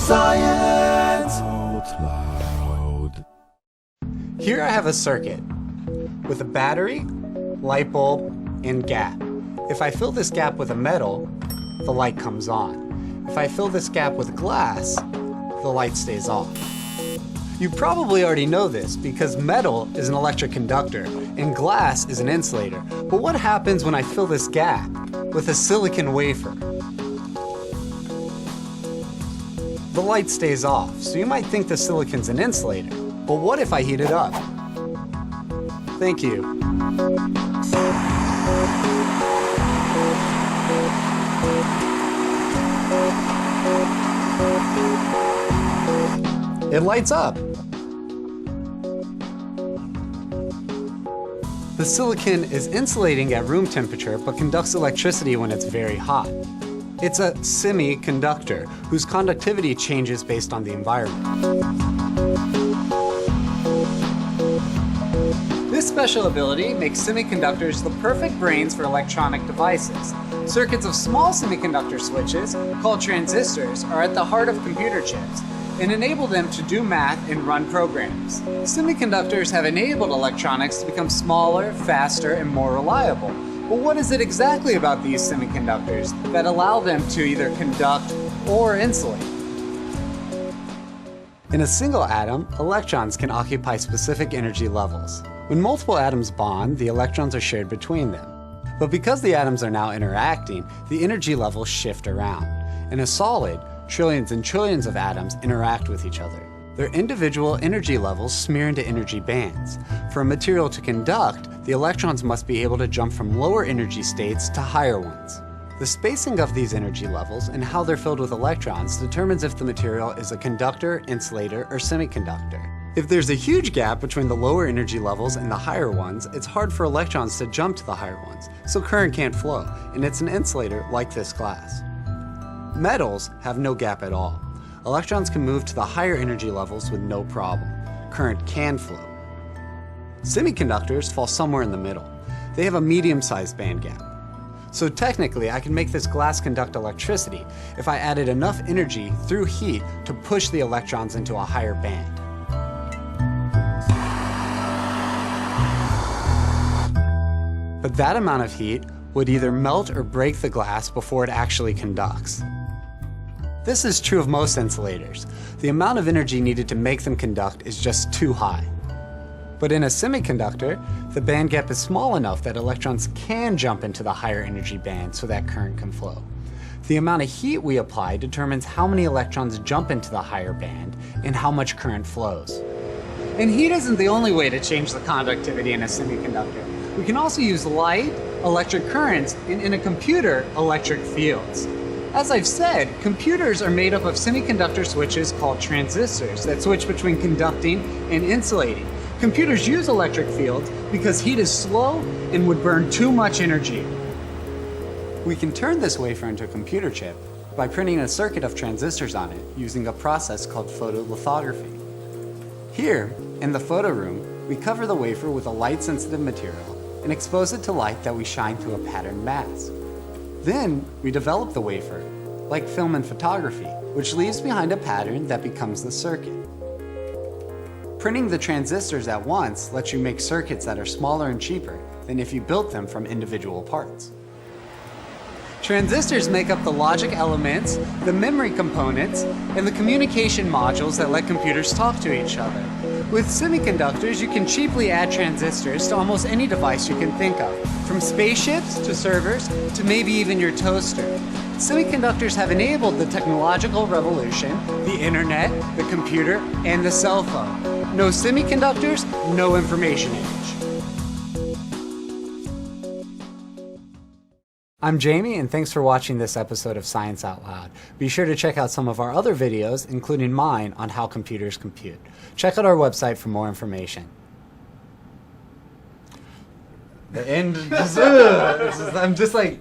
Science Out Loud. Here I have a circuit with a battery, light bulb, and gap. If I fill this gap with a metal, the light comes on. If I fill this gap with glass, the light stays off. You probably already know this because metal is an electric conductor and glass is an insulator. But what happens when I fill this gap with a silicon wafer? The light stays off, so you might think the silicon's an insulator. But what if I heat it up? Thank you. It lights up. The silicon is insulating at room temperature but conducts electricity when it's very hot. It's a semiconductor whose conductivity changes based on the environment. This special ability makes semiconductors the perfect brains for electronic devices. Circuits of small semiconductor switches, called transistors, are at the heart of computer chips and enable them to do math and run programs. Semiconductors have enabled electronics to become smaller, faster, and more reliable. But what is it exactly about these semiconductors that allow them to either conduct or insulate? In a single atom, electrons can occupy specific energy levels. When multiple atoms bond, the electrons are shared between them. But because the atoms are now interacting, the energy levels shift around. In a solid, trillions and trillions of atoms interact with each other. Their individual energy levels smear into energy bands. For a material to conduct, the electrons must be able to jump from lower energy states to higher ones. The spacing of these energy levels and how they're filled with electrons determines if the material is a conductor, insulator, or semiconductor. If there's a huge gap between the lower energy levels and the higher ones, it's hard for electrons to jump to the higher ones, so current can't flow, and it's an insulator like this glass. Metals have no gap at all. Electrons can move to the higher energy levels with no problem. Current can flow. Semiconductors fall somewhere in the middle. They have a medium-sized band gap. So technically, I can make this glass conduct electricity if I added enough energy through heat to push the electrons into a higher band. But that amount of heat would either melt or break the glass before it actually conducts. This is true of most insulators. The amount of energy needed to make them conduct is just too high. But in a semiconductor, the band gap is small enough that electrons can jump into the higher energy band so that current can flow. The amount of heat we apply determines how many electrons jump into the higher band and how much current flows. And heat isn't the only way to change the conductivity in a semiconductor. We can also use light, electric currents, and in a computer, electric fields. As I've said, computers are made up of semiconductor switches called transistors that switch between conducting and insulating. Computers use electric fields because heat is slow and would burn too much energy. We can turn this wafer into a computer chip by printing a circuit of transistors on it using a process called photolithography. Here, in the photo room, we cover the wafer with a light-sensitive material and expose it to light that we shine through a patterned mask. Then, we develop the wafer, like film in photography, which leaves behind a pattern that becomes the circuit. Printing the transistors at once lets you make circuits that are smaller and cheaper than if you built them from individual parts. Transistors make up the logic elements, the memory components, and the communication modules that let computers talk to each other. With semiconductors, you can cheaply add transistors to almost any device you can think of, from spaceships to servers to maybe even your toaster. Semiconductors have enabled the technological revolution, the internet, the computer, and the cell phone. No semiconductors, no information age. I'm Jamie, and thanks for watching this episode of Science Out Loud. Be sure to check out some of our other videos, including mine, on how computers compute. Check out our website for more information. The end. I'm just like...